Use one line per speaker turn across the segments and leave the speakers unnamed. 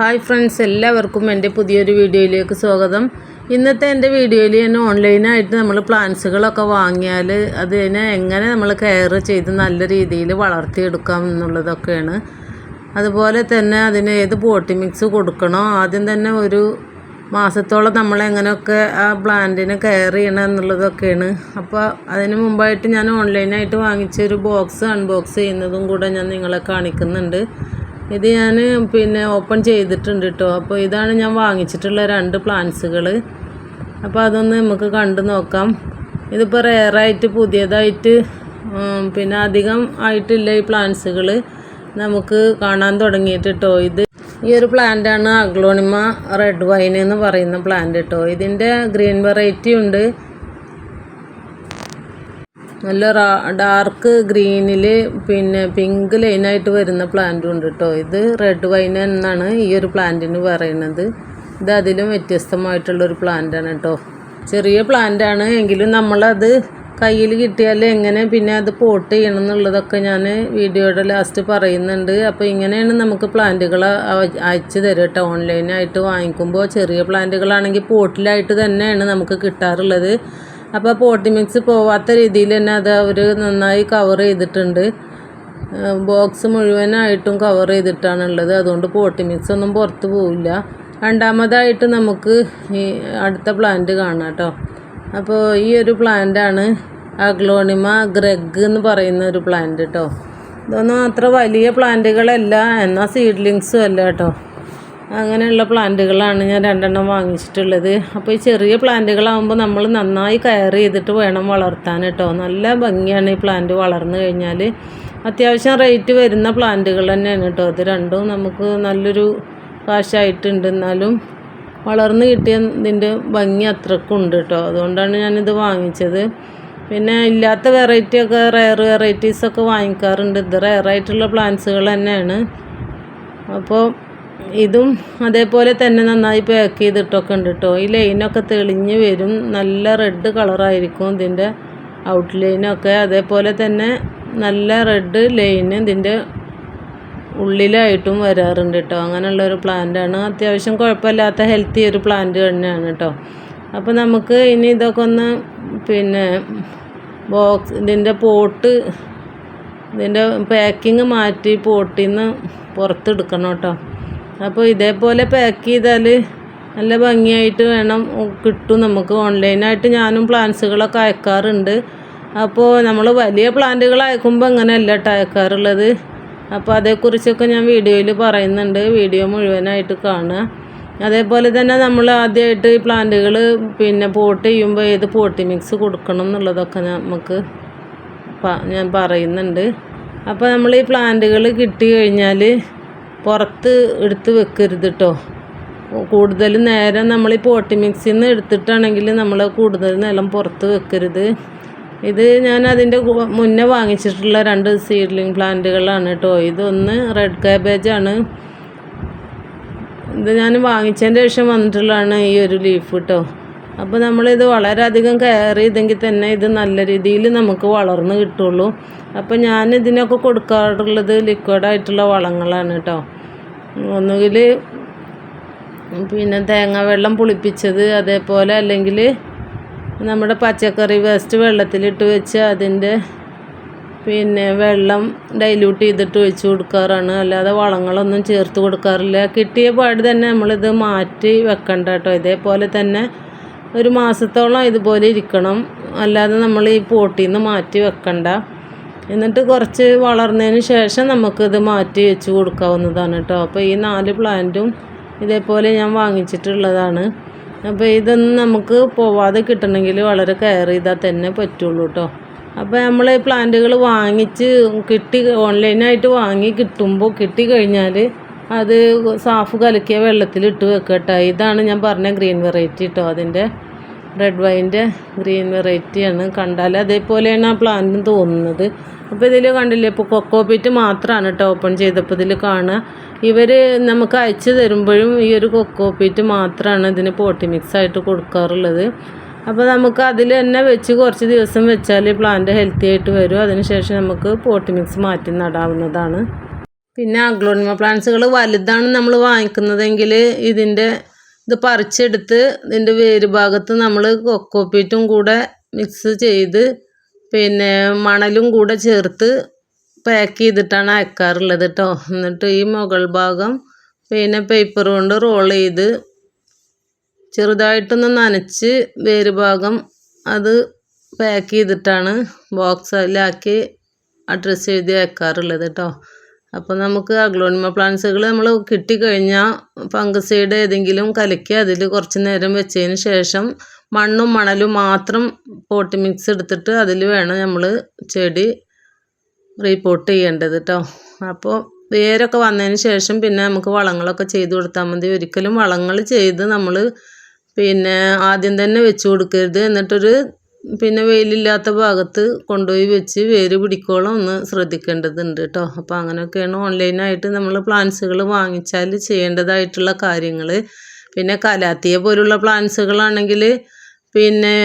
Hi friends, എല്ലാവർക്കും എൻ്റെ പുതിയൊരു വീഡിയോയിലേക്ക് സ്വാഗതം. ഇന്നത്തെ എൻ്റെ വീഡിയോയിൽ ഞാൻ ഓൺലൈനായിട്ട് നമ്മൾ പ്ലാന്റ്സുകളൊക്കെ വാങ്ങിയാൽ അതിനെ എങ്ങനെ നമ്മൾ കെയർ ചെയ്ത് നല്ല രീതിയിൽ വളർത്തിയെടുക്കാം എന്നുള്ളതൊക്കെയാണ്. അതുപോലെ തന്നെ അതിന് ഏത് പോട്ടി മിക്സ് കൊടുക്കണോ, ആദ്യം തന്നെ ഒരു മാസത്തോളം നമ്മളെങ്ങനെയൊക്കെ ആ പ്ലാന്റിനെ കെയർ ചെയ്യണം എന്നുള്ളതൊക്കെയാണ്. അപ്പോൾ അതിന് മുമ്പായിട്ട് ഞാൻ ഓൺലൈനായിട്ട് വാങ്ങിച്ചൊരു ബോക്സ് അൺബോക്സ് ചെയ്യുന്നതും കൂടെ ഞാൻ നിങ്ങളെ കാണിക്കുന്നുണ്ട്. ഇത് ഞാൻ ഓപ്പൺ ചെയ്തിട്ടുണ്ട് കേട്ടോ. അപ്പോൾ ഇതാണ് ഞാൻ വാങ്ങിച്ചിട്ടുള്ള 2 പ്ലാന്റ്സുകൾ. അപ്പോൾ അതൊന്ന് നമുക്ക് കണ്ടു നോക്കാം. ഇതിപ്പോൾ റെയറായിട്ട് പുതിയതായിട്ട് അധികം ആയിട്ടില്ല ഈ പ്ലാന്റ്സുകൾ നമുക്ക് കാണാൻ തുടങ്ങിയിട്ട് കേട്ടോ. ഈ ഒരു പ്ലാന്റാണ് അഗ്ലോണിമ റെഡ് വൈൻ എന്ന് പറയുന്ന പ്ലാന്റ് കേട്ടോ. ഇതിൻ്റെ ഗ്രീൻ വെറൈറ്റി ഉണ്ട്, നല്ല ഡാർക്ക് ഗ്രീനിൽ പിങ്ക് ലൈനായിട്ട് വരുന്ന പ്ലാന്റും ഉണ്ട് കേട്ടോ. ഇത് റെഡ് വൈൻ എന്നാണ് ഈ ഒരു പ്ലാന്റിന് പറയുന്നത്. ഇത് അതിലും വ്യത്യസ്തമായിട്ടുള്ളൊരു പ്ലാന്റാണ് കേട്ടോ. ചെറിയ പ്ലാന്റാണ് എങ്കിലും നമ്മളത് കയ്യിൽ കിട്ടിയാൽ എങ്ങനെ അത് പോട്ട് ചെയ്യണം എന്നുള്ളതൊക്കെ ഞാൻ വീഡിയോയുടെ ലാസ്റ്റ് പറയുന്നുണ്ട്. അപ്പോൾ ഇങ്ങനെയാണ് നമുക്ക് പ്ലാന്റുകൾ അയച്ചു തരും കേട്ടോ. ഓൺലൈനായിട്ട് വാങ്ങിക്കുമ്പോൾ ചെറിയ പ്ലാന്റുകളാണെങ്കിൽ പോട്ടിലായിട്ട് തന്നെയാണ് നമുക്ക് കിട്ടാറുള്ളത്. അപ്പോൾ പോട്ടി മിക്സ് പോവാത്ത രീതിയിൽ തന്നെ അത് അവർ നന്നായി കവർ ചെയ്തിട്ടുണ്ട്. ബോക്സ് മുഴുവനായിട്ടും കവർ ചെയ്തിട്ടാണുള്ളത്. അതുകൊണ്ട് പോട്ടി മിക്സ് ഒന്നും പുറത്ത് പോവില്ല. രണ്ടാമതായിട്ട് നമുക്ക് ഈ അടുത്ത പ്ലാന്റ് കാണാം കേട്ടോ. അപ്പോൾ ഈ ഒരു പ്ലാന്റാണ് അഗ്ലോണിമ ഗ്രെഗ് എന്ന് പറയുന്ന ഒരു പ്ലാന്റ് കേട്ടോ. ഇതൊന്നും അത്ര വലിയ പ്ലാന്റുകളല്ല, എന്നാൽ സീഡ്ലിങ്സും അല്ല കേട്ടോ. അങ്ങനെയുള്ള പ്ലാന്റുകളാണ് ഞാൻ 2 വാങ്ങിച്ചിട്ടുള്ളത്. അപ്പോൾ ഈ ചെറിയ പ്ലാന്റുകളാകുമ്പോൾ നമ്മൾ നന്നായി കെയർ ചെയ്തിട്ട് വേണം വളർത്താൻ കേട്ടോ. നല്ല ഭംഗിയാണ് ഈ പ്ലാന്റ് വളർന്നു കഴിഞ്ഞാൽ. അത്യാവശ്യം റേറ്റ് വരുന്ന പ്ലാന്റുകൾ തന്നെയാണ് കേട്ടോ. ഇത് രണ്ടും നമുക്ക് നല്ലൊരു കാശായിട്ടുണ്ട്. എന്നാലും വളർന്നു കിട്ടിയ ഇതിൻ്റെ ഭംഗി അത്രക്കും ഉണ്ട് കേട്ടോ. അതുകൊണ്ടാണ് ഞാനിത് വാങ്ങിച്ചത്. ഇല്ലാത്ത വെറൈറ്റിയൊക്കെ റെയർ വെറൈറ്റീസൊക്കെ വാങ്ങിക്കാറുണ്ട്. ഇത് റെയറായിട്ടുള്ള പ്ലാന്റ്സുകൾ തന്നെയാണ്. അപ്പോൾ ഇതും അതേപോലെ തന്നെ നന്നായി പാക്ക് ചെയ്തിട്ടൊക്കെ ഉണ്ട് കേട്ടോ. ഈ ലൈനൊക്കെ തെളിഞ്ഞ് വരും, നല്ല റെഡ് കളറായിരിക്കും ഇതിൻ്റെ ഔട്ട്ലൈനൊക്കെ. അതേപോലെ തന്നെ നല്ല റെഡ് ലൈന് ഇതിൻ്റെ ഉള്ളിലായിട്ടും വരാറുണ്ട് കേട്ടോ. അങ്ങനെയുള്ളൊരു പ്ലാന്റാണ്. അത്യാവശ്യം കുഴപ്പമില്ലാത്ത ഹെൽത്തി ഒരു പ്ലാന്റ് തന്നെയാണ് കേട്ടോ. അപ്പോൾ നമുക്ക് ഇനി ഇതൊക്കെ ഒന്ന് ബോക്സ് ഇതിൻ്റെ പാക്കിങ് മാറ്റി പോട്ടിൽ നിന്ന് പുറത്തെടുക്കണം കേട്ടോ. അപ്പോൾ ഇതേപോലെ പാക്ക് ചെയ്താൽ നല്ല ഭംഗിയായിട്ട് കിട്ടും നമുക്ക്. ഓൺലൈനായിട്ട് ഞാനും പ്ലാന്റ്സുകളൊക്കെ അയക്കാറുണ്ട്. അപ്പോൾ നമ്മൾ വലിയ പ്ലാന്റുകൾ അയക്കുമ്പോൾ അങ്ങനെയല്ല കേട്ടോ അയക്കാറുള്ളത്. അപ്പോൾ അതേക്കുറിച്ചൊക്കെ ഞാൻ വീഡിയോയിൽ പറയുന്നുണ്ട്. വീഡിയോ മുഴുവനായിട്ട് കാണുക. അതേപോലെ തന്നെ നമ്മൾ ആദ്യമായിട്ട് ഈ പ്ലാന്റുകൾ പോട്ട് ചെയ്യുമ്പോൾ ഏത് പോട്ടി മിക്സ് കൊടുക്കണം എന്നുള്ളതൊക്കെ ഞാൻ പറയുന്നുണ്ട്. അപ്പോൾ നമ്മൾ ഈ പ്ലാന്റുകൾ കിട്ടി കഴിഞ്ഞാൽ പുറത്ത് എടുത്ത് വെക്കരുത് കേട്ടോ. കൂടുതൽ നേരം നമ്മൾ ഈ പോട്ടി മിക്സിൽ നിന്ന് എടുത്തിട്ടാണെങ്കിൽ നമ്മൾ കൂടുതൽ നേരം പുറത്ത് വെക്കരുത്. ഇത് ഞാൻ അതിൻ്റെ മുന്നേ വാങ്ങിച്ചിട്ടുള്ള 2 സീഡ്ലിംഗ് പ്ലാന്റുകളാണ് കേട്ടോ. ഇതൊന്ന് റെഡ് കാബേജാണ്. ഇത് ഞാൻ വാങ്ങിച്ചതിൻ്റെ ശേഷം വന്നിട്ടുള്ളതാണ് ഈ ഒരു ലീഫ് കേട്ടോ. അപ്പോൾ നമ്മളിത് വളരെയധികം കെയർ ചെയ്തെങ്കിൽ തന്നെ ഇത് നല്ല രീതിയിൽ നമുക്ക് വളർന്ന് കിട്ടുള്ളൂ. അപ്പോൾ ഞാൻ ഇതിനൊക്കെ കൊടുക്കാറുള്ളത് ലിക്വിഡായിട്ടുള്ള വളങ്ങളാണ് കേട്ടോ. ഒന്നുകിൽ തേങ്ങ വെള്ളം പുളിപ്പിച്ചത്, അതേപോലെ അല്ലെങ്കിൽ നമ്മുടെ പച്ചക്കറി വേസ്റ്റ് വെള്ളത്തിലിട്ട് വെച്ച് അതിൻ്റെ വെള്ളം ഡൈല്യൂട്ട് ചെയ്തിട്ട് ഒഴിച്ച് കൊടുക്കാറാണ്. അല്ലാതെ വളങ്ങളൊന്നും ചേർത്ത് കൊടുക്കാറില്ല. കിട്ടിയ പാട് തന്നെ നമ്മളിത് മാറ്റി വെക്കണ്ട കേട്ടോ. ഇതേപോലെ തന്നെ ഒരു മാസത്തോളം ഇതുപോലെ ഇരിക്കണം. അല്ലാതെ നമ്മൾ ഈ പോട്ടിൽ നിന്ന് മാറ്റി വെക്കണ്ട. എന്നിട്ട് കുറച്ച് വളർന്നതിന് ശേഷം നമുക്കിത് മാറ്റി വെച്ച് കൊടുക്കാവുന്നതാണ് കേട്ടോ. അപ്പോൾ ഈ 4 പ്ലാന്റും ഇതേപോലെ ഞാൻ വാങ്ങിച്ചിട്ടുള്ളതാണ്. അപ്പോൾ ഇതൊന്നും നമുക്ക് പോവാതെ കിട്ടണമെങ്കിൽ വളരെ കെയർ ചെയ്താൽ തന്നെ പറ്റുള്ളൂ കേട്ടോ. അപ്പോൾ നമ്മൾ ഈ പ്ലാന്റുകൾ വാങ്ങിച്ച് ഓൺലൈനായിട്ട് വാങ്ങി കിട്ടിക്കഴിഞ്ഞാൽ അത് സാഫ് കലക്കിയ വെള്ളത്തിലിട്ട് വെക്കട്ടെ. ഇതാണ് ഞാൻ പറഞ്ഞ ഗ്രീൻ വെറൈറ്റി കേട്ടോ. അതിൻ്റെ റെഡ് വൈൻ്റെ ഗ്രീൻ വെറൈറ്റിയാണ്. കണ്ടാൽ അതേപോലെയാണ് ആ പ്ലാന്റിന് തോന്നുന്നത്. അപ്പോൾ ഇതിൽ കണ്ടില്ലേ, ഇപ്പോൾ കൊക്കോപീറ്റ് മാത്രമാണ് കേട്ടോ ഓപ്പൺ ചെയ്തപ്പോൾ ഇതിൽ കാണുക. ഇവർ നമുക്ക് അയച്ചു തരുമ്പോഴും ഈ ഒരു കൊക്കോപീറ്റ് മാത്രമാണ് ഇതിന് പോട്ടി മിക്സ് ആയിട്ട് കൊടുക്കാറുള്ളത്. അപ്പോൾ നമുക്ക് അതിൽ തന്നെ വെച്ച് കുറച്ച് ദിവസം വെച്ചാൽ പ്ലാന്റ് ഹെൽത്തി ആയിട്ട് വരും. അതിനുശേഷം നമുക്ക് പോട്ടി മിക്സ് മാറ്റി നടാവുന്നതാണ്. പിന്നെ അഗ്ലോണിമ പ്ലാന്റ്സുകൾ വലുതാണ് നമ്മൾ വാങ്ങിക്കുന്നതെങ്കിൽ ഇത് പറിച്ചെടുത്ത് ഇതിൻ്റെ വേര് ഭാഗത്ത് നമ്മൾ കൊക്കോപ്പീറ്റും കൂടെ മിക്സ് ചെയ്ത് പിന്നെ മണലും കൂടെ ചേർത്ത് പാക്ക് ചെയ്തിട്ടാണ് അയക്കാറുള്ളത് കേട്ടോ. എന്നിട്ട് ഈ മുകൾ ഭാഗം പിന്നെ പേപ്പർ കൊണ്ട് റോൾ ചെയ്ത് ചെറുതായിട്ടൊന്ന് നനച്ച് വേര് ഭാഗം അത് പാക്ക് ചെയ്തിട്ടാണ് ബോക്സിലാക്കി അഡ്രസ്സ് എഴുതി അയക്കാറുള്ളത് കേട്ടോ. അപ്പോൾ നമുക്ക് അഗ്ലോണിമ പ്ലാന്റ്സുകൾ നമ്മൾ കിട്ടിക്കഴിഞ്ഞാൽ ഫംഗസൈഡ് ഏതെങ്കിലും കലക്കി അതിൽ കുറച്ച് നേരം വെച്ചതിന് ശേഷം മണ്ണും മണലും മാത്രം പോട്ടി മിക്സ് എടുത്തിട്ട് അതിൽ വേണം നമ്മൾ ചെടി റീപോർട്ട് ചെയ്യേണ്ടത് കേട്ടോ. അപ്പോൾ വേരൊക്കെ വന്നതിന് ശേഷം പിന്നെ നമുക്ക് വളങ്ങളൊക്കെ ചെയ്ത് കൊടുത്താൽ മതി. ഒരിക്കലും വളങ്ങൾ ചെയ്ത് നമ്മൾ പിന്നെ ആദ്യം തന്നെ വെച്ച് കൊടുക്കരുത്. എന്നിട്ടൊരു പിന്നെ വെയിലില്ലാത്ത ഭാഗത്ത് കൊണ്ടുപോയി വെച്ച് വേര് പിടിക്കോളം ഒന്ന് ശ്രദ്ധിക്കേണ്ടതുണ്ട് കേട്ടോ. അപ്പോൾ അങ്ങനെയൊക്കെയാണ് ഓൺലൈനായിട്ട് നമ്മൾ പ്ലാന്റ്സുകൾ വാങ്ങിച്ചാൽ ചെയ്യേണ്ടതായിട്ടുള്ള കാര്യങ്ങൾ. പിന്നെ കലാത്തിയ പോലുള്ള പ്ലാന്റ്സുകളാണെങ്കിൽ പിന്നെ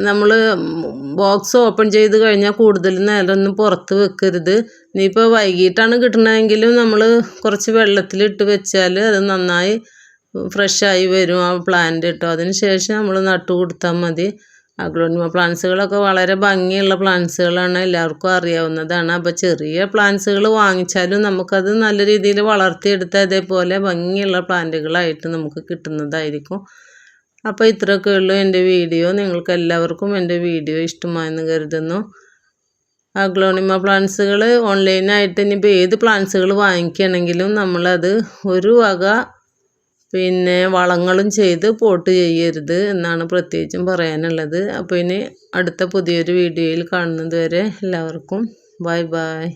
നമ്മൾ ബോക്സ് ഓപ്പൺ ചെയ്ത് കഴിഞ്ഞാൽ കൂടുതൽ നേരമൊന്നും പുറത്ത് വെക്കരുത്. ഇനിയിപ്പോൾ വൈകിട്ടാണ് കിട്ടണമെങ്കിലും നമ്മൾ കുറച്ച് വെള്ളത്തിലിട്ട് വെച്ചാൽ അത് നന്നായി ഫ്രഷായി വരും ആ പ്ലാന്റ് കേട്ടോ. അതിന് ശേഷം നമ്മൾ നട്ടു കൊടുത്താൽ മതി. അഗ്ലോണിമ പ്ലാന്റ്സുകളൊക്കെ വളരെ ഭംഗിയുള്ള പ്ലാന്റ്സുകളാണ്, എല്ലാവർക്കും അറിയാവുന്നതാണ്. അപ്പോൾ ചെറിയ പ്ലാന്റ്സുകൾ വാങ്ങിച്ചാലും നമുക്കത് നല്ല രീതിയിൽ വളർത്തിയെടുത്ത് അതേപോലെ ഭംഗിയുള്ള പ്ലാന്റുകളായിട്ട് നമുക്ക് കിട്ടുന്നതായിരിക്കും. അപ്പോൾ ഇത്രയൊക്കെ ഉള്ളൂ എൻ്റെ വീഡിയോ. നിങ്ങൾക്ക് എല്ലാവർക്കും എൻ്റെ വീഡിയോ ഇഷ്ടമായെന്ന് കരുതുന്നു. അഗ്ലോണിമ പ്ലാന്റ്സുകൾ ഓൺലൈനായിട്ട് ഇനിയിപ്പോൾ ഏത് പ്ലാന്റ്സുകൾ വാങ്ങിക്കുകയാണെങ്കിലും നമ്മളത് ഒരു വക പിന്നെ വളങ്ങളും ചെയ്ത് പോട്ട് ചെയ്യരുത് എന്നാണ് പ്രത്യേകിച്ചും പറയാനുള്ളത്. അപ്പോൾ ഇനി അടുത്ത പുതിയൊരു വീഡിയോയിൽ കാണുന്നത് വരെ എല്ലാവർക്കും ബൈ ബൈ.